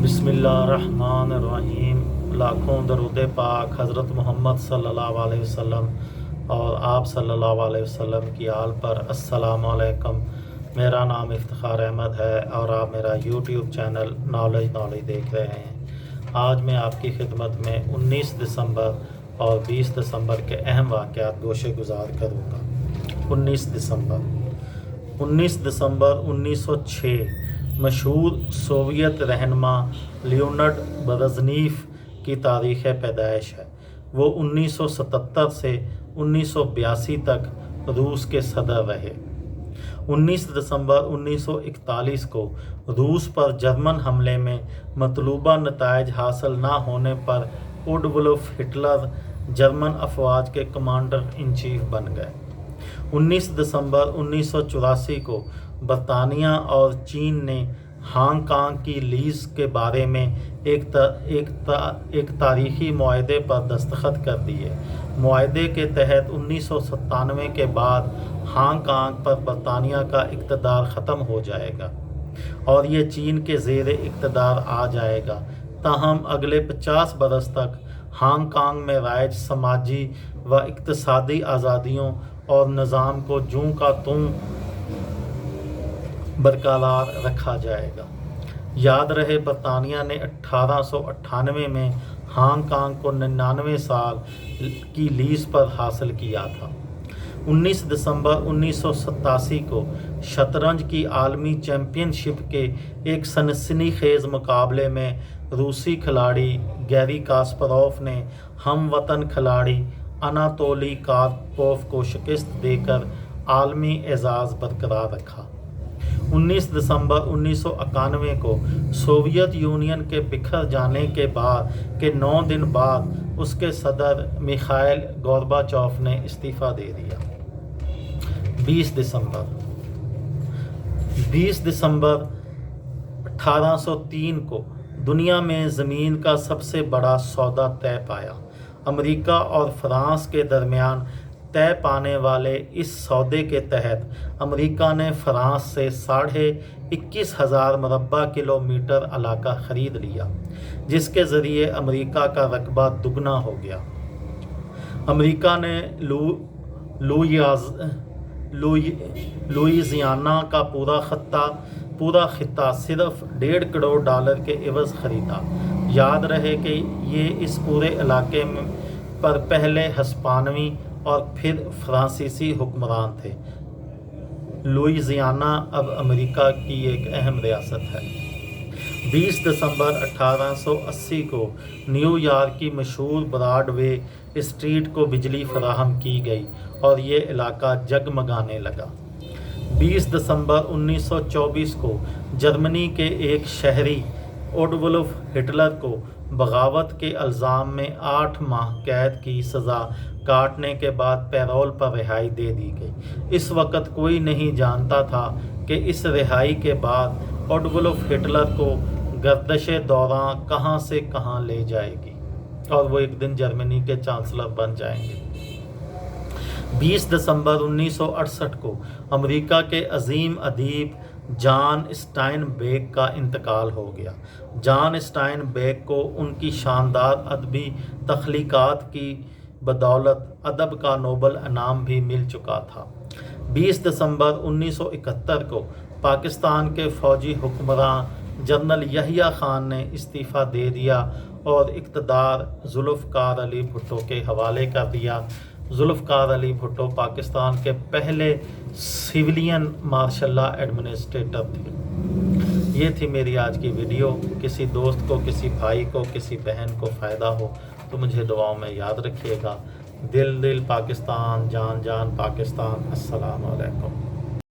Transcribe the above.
बिस्मिल्लाहिर्रहमानिर्रहीम। लाखों दरूद पाक हज़रत मोहम्मद सल्लल्लाहु अलैहि वसल्लम और आप सल्लल्लाहु अलैहि वसल्लम की आल पर। अस्सलाम वालेकुम। मेरा नाम इफ्तिखार अहमद है और आप मेरा यूट्यूब चैनल नॉलेज देख रहे हैं। आज मैं आपकी खिदमत में 19 दिसंबर और 20 दिसंबर के अहम वाक़यात गोशे गुजार करूँगा। 19 दिसंबर 1906 मशहूर सोवियत रहनुमा लियोनिड ब्रेज़नेव की तारीख़ पैदाइश है। वो 1977 से 1982 तक रूस के सदर रहे। 19 दिसंबर 1941 को रूस पर जर्मन हमले में मतलूबा नताइज हासिल न होने पर एडोल्फ हिटलर जर्मन अफवाज के कमांडर इन चीफ बन गए। 19 दिसंबर 1984 को बरतानिया और चीन ने हांगकांग की लीज़ के बारे में एक तारीखी मुआहदे पर दस्तखत कर दिए। मुआहदे के तहत 1997 के बाद हांगकांग पर बरतानिया का इक़्तिदार ख़त्म हो जाएगा और ये चीन के ज़ेर इक़्तिदार आ जाएगा। ताहम अगले 50 बरस तक हांगकांग में राइज समाजी व इक़्तिसादी आज़ादियों और निज़ाम को जूं का तूं बरकरार रखा जाएगा। याद रहे, बरतानिया ने 1898 में हांगकांग को 99 साल की लीज़ पर हासिल किया था। 19 दिसंबर 1987 को शतरंज की आलमी चैम्पियनशिप के एक सनसनीखेज़ मुकाबले में रूसी खिलाड़ी गैरी कास्परोव ने हमवतन खिलाड़ी अनातोली कार्पोव को शिकस्त देकर आलमी एजाज़ बरकरार रखा। 19 दिसंबर 1991 को सोवियत यूनियन के बिखर जाने के बाद 9 दिन बाद उसके सदर मिखाइल गोर्बाचोव ने इस्तीफ़ा दे दिया। 20 दिसंबर 1803 को दुनिया में ज़मीन का सबसे बड़ा सौदा तय पाया। अमेरिका और फ्रांस के दरमियान तय पाने वाले इस सौदे के तहत अमेरिका ने फ्रांस से 21,500 मुरब्बा किलोमीटर इलाका ख़रीद लिया, जिसके ज़रिए अमेरिका का रकबा दुगना हो गया। अमेरिका ने लुइजियाना का पूरा खित्ता सिर्फ $1.5 करोड़ के एवज़ ख़रीदा। याद रहे कि ये इस पूरे इलाके पर पहले हिस्पानवी और फिर फ्रांसीसी हुक्मरान थे। लुइजियाना अब अमेरिका की एक अहम रियासत है। 20 दिसंबर 1880 को न्यूयॉर्क की मशहूर ब्रॉडवे स्ट्रीट को बिजली फराहम की गई और ये इलाका जगमगाने लगा। 20 दिसंबर 1924 को जर्मनी के एक शहरी एडोल्फ हिटलर को बगावत के इल्ज़ाम में 8 माह कैद की सज़ा काटने के बाद पैरोल पर रिहाई दे दी गई। इस वक्त कोई नहीं जानता था कि इस रिहाई के बाद एडोल्फ हिटलर को गर्दिश दौरां कहां से कहां ले जाएगी और वो एक दिन जर्मनी के चांसलर बन जाएंगे। 20 दिसंबर 1968 को अमेरिका के अजीम अदीब जॉन स्टाइनबेक का इंतकाल हो गया। जॉन स्टाइनबेक को उनकी शानदार अदबी तख्लीकात की बदौलत अदब का नोबल इनाम भी मिल चुका था। 20 दिसंबर 1971 को पाकिस्तान के फ़ौजी हुक्मरान जनरल यहिया खान ने इस्तीफ़ा दे दिया और इक़्तिदार जुल्फ़िकार अली भुट्टो के हवाले कर दिया। जुल्फ़िकार अली भुट्टो पाकिस्तान के पहले सिविलियन मार्शल एडमिनिस्ट्रेटर थे। ये थी मेरी आज की वीडियो। किसी दोस्त को, किसी भाई को, किसी बहन को फ़ायदा हो तो मुझे दुआओं में याद रखिएगा। दिल पाकिस्तान, जान पाकिस्तान। अस्सलाम वालेकुम।